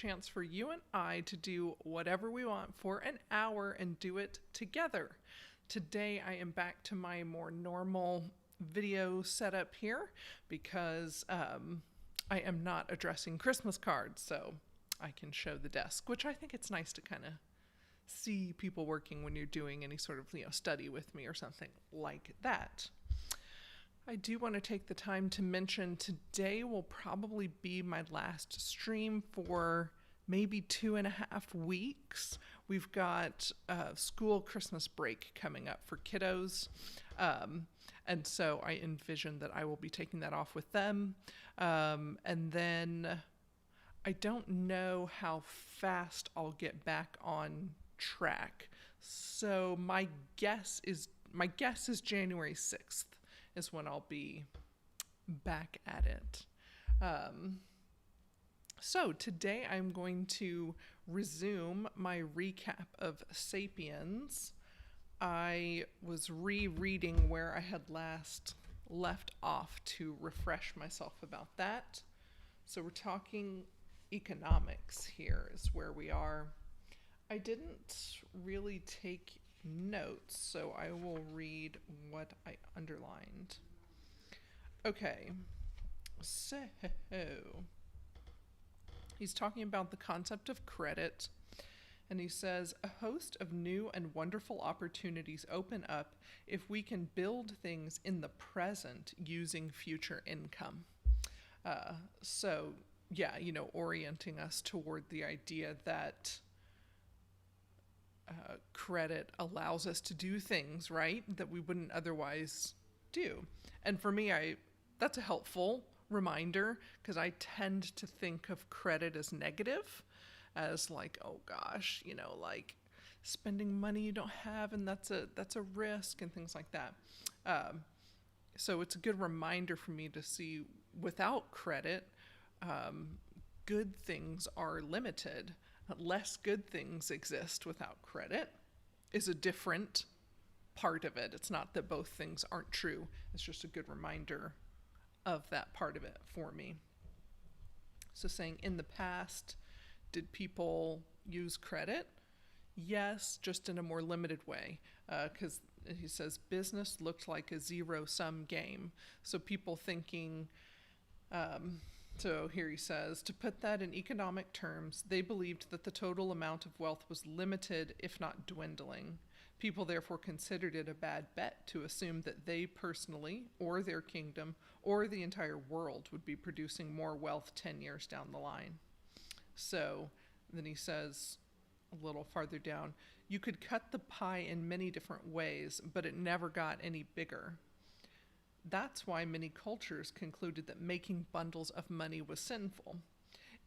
chance for you and I to do whatever we want for an hour and do it together. Today I am back to my more normal video setup here because I am not addressing Christmas cards, so I can show the desk, which I think it's nice to kind of see people working when you're doing any sort of study with me or something like that. I do want to take the time to mention today will probably be my last stream for maybe 2.5 weeks. We've got school Christmas break coming up for kiddos. And so I envision that I will be taking that off with them. And then I don't know how fast I'll get back on track. So my guess is January 6th is when I'll be back at it. So today I'm going to resume my recap of Sapiens. I was rereading where I had last left off to refresh myself about that. So we're talking economics here is where we are. I didn't really take notes, so I will read what I underlined. Okay, so he's talking about the concept of credit, and he says, a host of new and wonderful opportunities open up if we can build things in the present using future income. So, orienting us toward the idea that credit allows us to do things, right, that we wouldn't otherwise do. And for me, that's a helpful reminder because I tend to think of credit as negative, as like, oh gosh, like spending money you don't have, and that's a risk and things like that. So it's a good reminder for me to see without credit, good things are limited. Less good things exist without credit is a different part of it. It's not that both things aren't true. It's just a good reminder of that part of it for me. So saying in the past, did people use credit? Yes, just in a more limited way. Because he says business looked like a zero-sum game. So people thinking... So here he says, to put that in economic terms, they believed that the total amount of wealth was limited, if not dwindling. People therefore considered it a bad bet to assume that they personally, or their kingdom, or the entire world would be producing more wealth 10 years down the line. So then he says, a little farther down, you could cut the pie in many different ways, but it never got any bigger. That's why many cultures concluded that making bundles of money was sinful.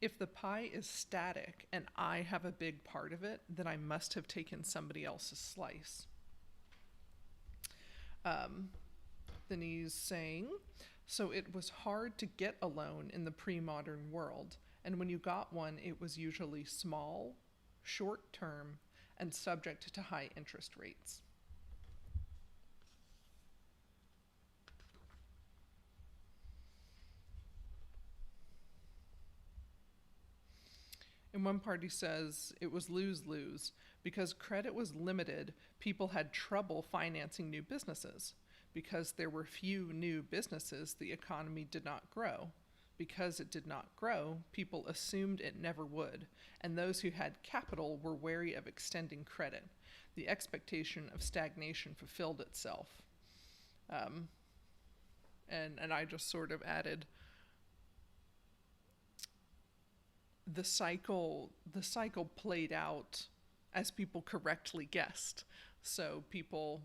If the pie is static and I have a big part of it, then I must have taken somebody else's slice. Then he's saying, so it was hard to get a loan in the pre-modern world, and when you got one, it was usually small, short-term, and subject to high interest rates. In one part he says it was lose-lose. Because credit was limited, people had trouble financing new businesses. Because there were few new businesses, the economy did not grow. Because it did not grow, people assumed it never would, and those who had capital were wary of extending credit. The expectation of stagnation fulfilled itself. And I just sort of added, the cycle played out as people correctly guessed. So people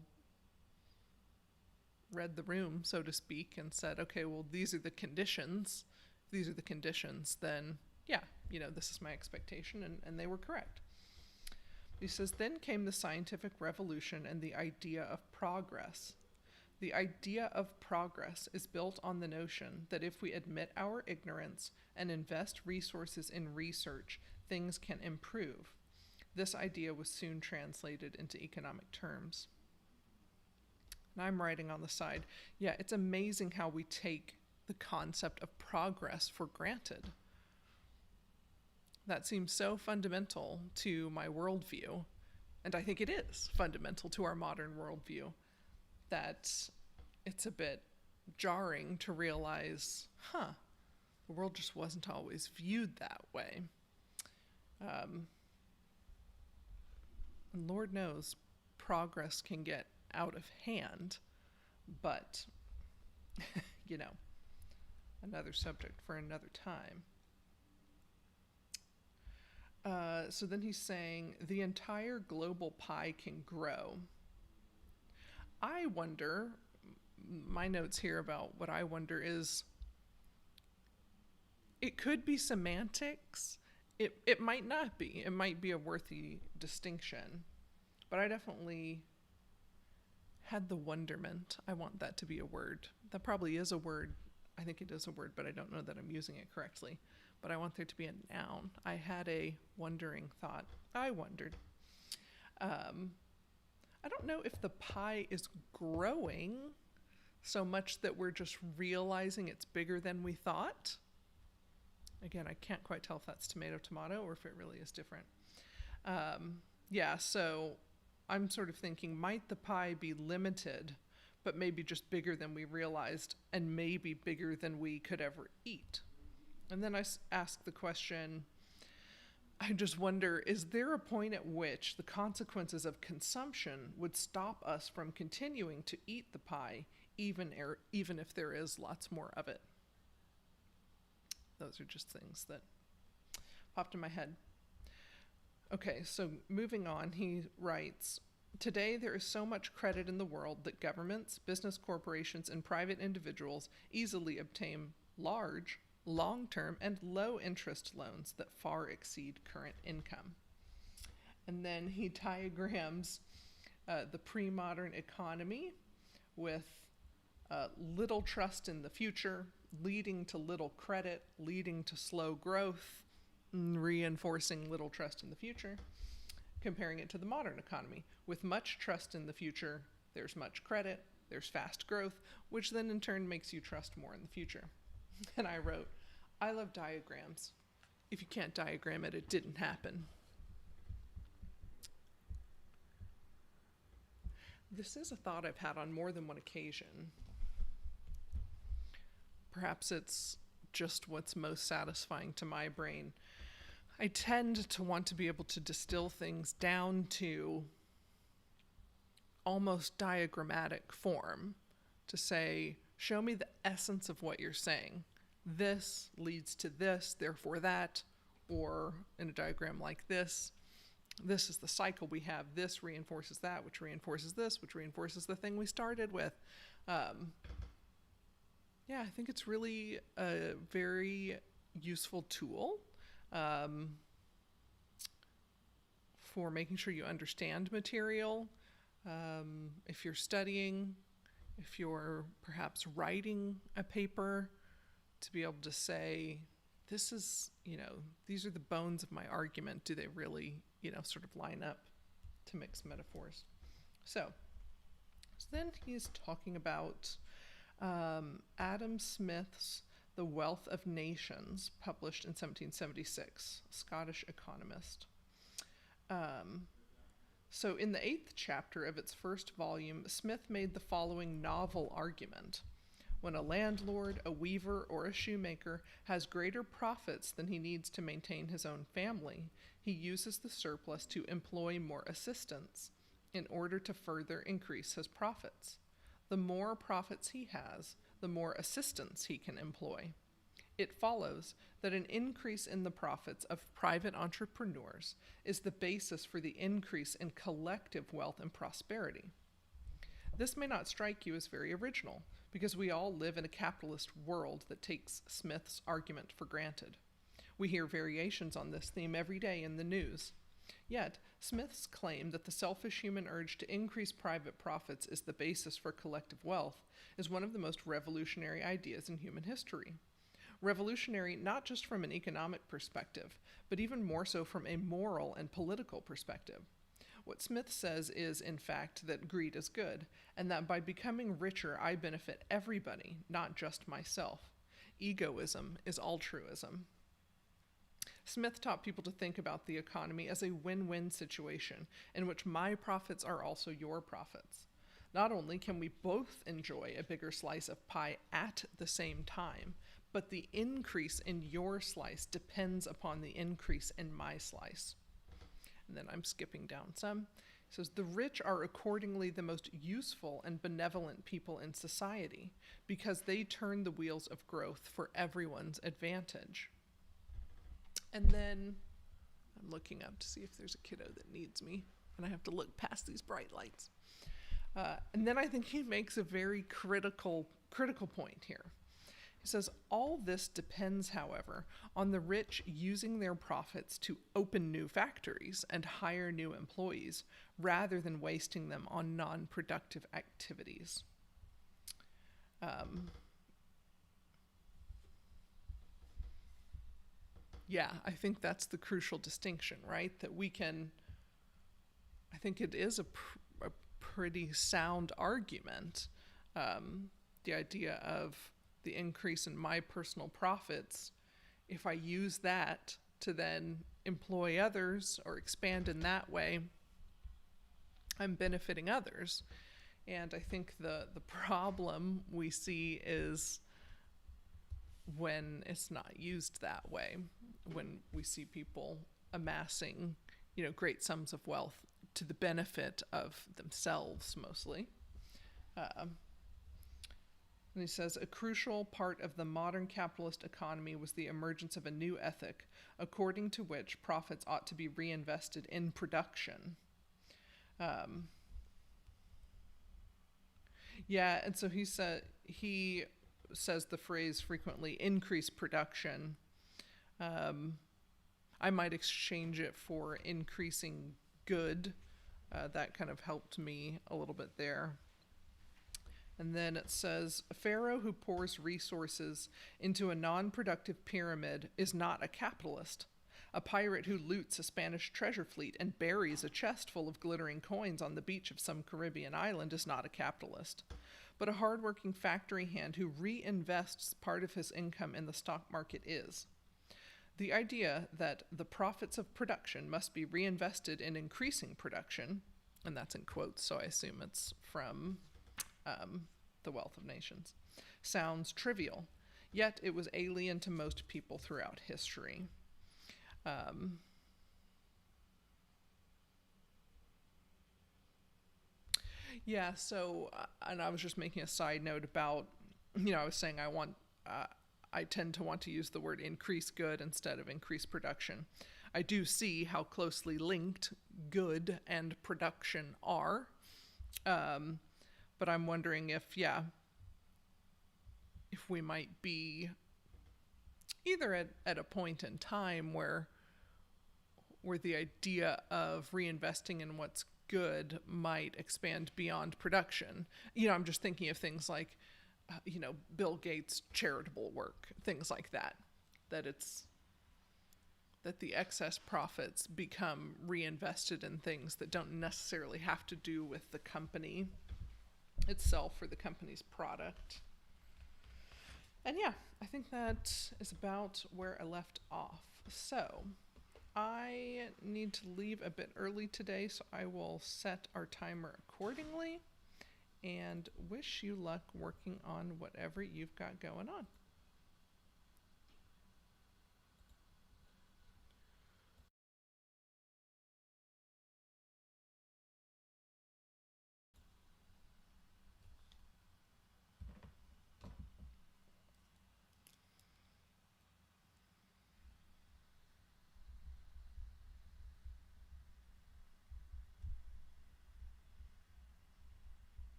read the room, so to speak, and said, okay, well, these are the conditions. If these are the conditions, then yeah, this is my expectation, and they were correct. He says, then came the scientific revolution and the idea of progress. The idea of progress is built on the notion that if we admit our ignorance and invest resources in research, things can improve. This idea was soon translated into economic terms. And I'm writing on the side, yeah, it's amazing how we take the concept of progress for granted. That seems so fundamental to my worldview, and I think it is fundamental to our modern worldview, that it's a bit jarring to realize, the world just wasn't always viewed that way. And Lord knows progress can get out of hand, but, another subject for another time. So then he's saying the entire global pie can grow. I wonder, my notes here about what I wonder is, it could be semantics. It might not be. It might be a worthy distinction. But I definitely had the wonderment. I want that to be a word. That probably is a word. I think it is a word, but I don't know that I'm using it correctly. But I want there to be a noun. I had a wondering thought. I wondered. I don't know if the pie is growing so much that we're just realizing it's bigger than we thought. Again, I can't quite tell if that's tomato, or if it really is different. So I'm sort of thinking, might the pie be limited, but maybe just bigger than we realized, and maybe bigger than we could ever eat? And then I ask the question, I just wonder, is there a point at which the consequences of consumption would stop us from continuing to eat the pie, even if there is lots more of it? Those are just things that popped in my head. Okay, so moving on, he writes, today there is so much credit in the world that governments, business corporations, and private individuals easily obtain large, long-term, and low-interest loans that far exceed current income. And then he diagrams the pre-modern economy with little trust in the future, leading to little credit, leading to slow growth, reinforcing little trust in the future, comparing it to the modern economy. With much trust in the future, there's much credit, there's fast growth, which then in turn makes you trust more in the future. And I wrote, I love diagrams. If you can't diagram it, it didn't happen. This is a thought I've had on more than one occasion. Perhaps it's just what's most satisfying to my brain. I tend to want to be able to distill things down to almost diagrammatic form, to say, show me the essence of what you're saying. This leads to this, therefore that, or in a diagram like this is the cycle we have. This reinforces that, which reinforces this, which reinforces the thing we started with. I think it's really a very useful tool for making sure you understand material. If you're studying, if you're perhaps writing a paper, to be able to say, this is, these are the bones of my argument. Do they really, sort of line up, to mix metaphors? So then he's talking about Adam Smith's The Wealth of Nations, published in 1776, Scottish economist. So in the 8th chapter of its first volume, Smith made the following novel argument. When a landlord, a weaver, or a shoemaker has greater profits than he needs to maintain his own family, he uses the surplus to employ more assistants in order to further increase his profits. The more profits he has, the more assistants he can employ. It follows that an increase in the profits of private entrepreneurs is the basis for the increase in collective wealth and prosperity. This may not strike you as very original, because we all live in a capitalist world that takes Smith's argument for granted. We hear variations on this theme every day in the news. Yet, Smith's claim that the selfish human urge to increase private profits is the basis for collective wealth is one of the most revolutionary ideas in human history. Revolutionary not just from an economic perspective, but even more so from a moral and political perspective. What Smith says is, in fact, that greed is good, and that by becoming richer I benefit everybody, not just myself. Egoism is altruism. Smith taught people to think about the economy as a win-win situation in which my profits are also your profits. Not only can we both enjoy a bigger slice of pie at the same time, but the increase in your slice depends upon the increase in my slice. And then I'm skipping down some. It says, the rich are accordingly the most useful and benevolent people in society because they turn the wheels of growth for everyone's advantage. And then I'm looking up to see if there's a kiddo that needs me, and I have to look past these bright lights. And then I think he makes a very critical point here. He says, all this depends, however, on the rich using their profits to open new factories and hire new employees, rather than wasting them on non-productive activities. Yeah, I think that's the crucial distinction, right? That we can, I think it is a pretty sound argument, the idea of the increase in my personal profits, if I use that to then employ others or expand in that way, I'm benefiting others. And I think the problem we see is when it's not used that way, when we see people amassing, great sums of wealth to the benefit of themselves mostly. And he says, a crucial part of the modern capitalist economy was the emergence of a new ethic, according to which profits ought to be reinvested in production. And so he says the phrase frequently, increase production. I might exchange it for increasing good. That kind of helped me a little bit there. And then it says, a pharaoh who pours resources into a non-productive pyramid is not a capitalist. A pirate who loots a Spanish treasure fleet and buries a chest full of glittering coins on the beach of some Caribbean island is not a capitalist. But a hardworking factory hand who reinvests part of his income in the stock market is. The idea that the profits of production must be reinvested in increasing production, and that's in quotes, so I assume it's from The Wealth of Nations, sounds trivial, yet it was alien to most people throughout history. And I was just making a side note about, I was saying I tend to want to use the word increase good instead of increase production. I do see how closely linked good and production are. But I'm wondering if we might be either at a point in time where the idea of reinvesting in what's good might expand beyond production. I'm just thinking of things like, Bill Gates' charitable work, things like that, that the excess profits become reinvested in things that don't necessarily have to do with the company itself or the company's product. And I think that is about where I left off. So I need to leave a bit early today, so I will set our timer accordingly and wish you luck working on whatever you've got going on.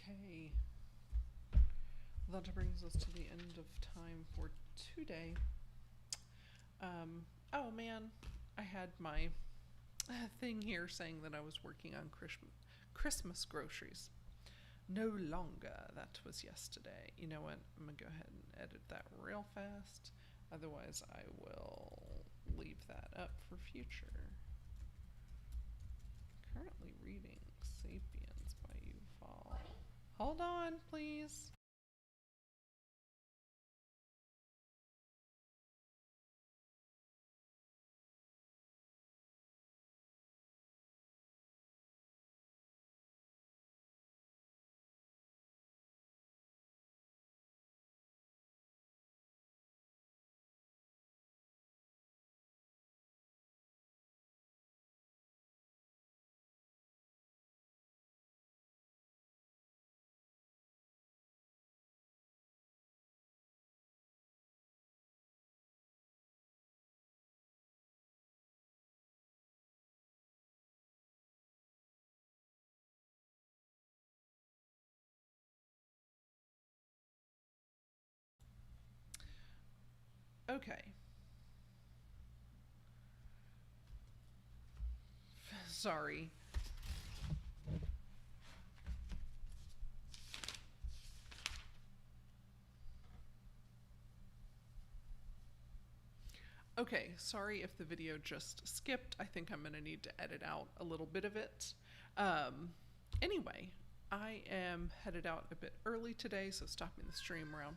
Okay. That brings us to the end of time for today. Oh man, I had my thing here saying that I was working on Christmas groceries. No longer. That was yesterday. You know what? I'm going to go ahead and edit that real fast. Otherwise, I will leave that up for future. Currently reading Sapiens by Yuval. Hold on, please. Okay. Sorry. Okay, sorry if the video just skipped. I think I'm going to need to edit out a little bit of it. Anyway, I am headed out a bit early today, so stopping the stream around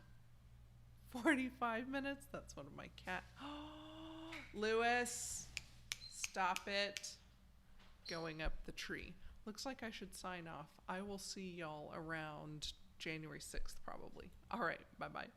45 minutes. That's one of my cat. Lewis, stop it. Going up the tree. Looks like I should sign off. I will see y'all around January 6th, probably. All right, bye-bye.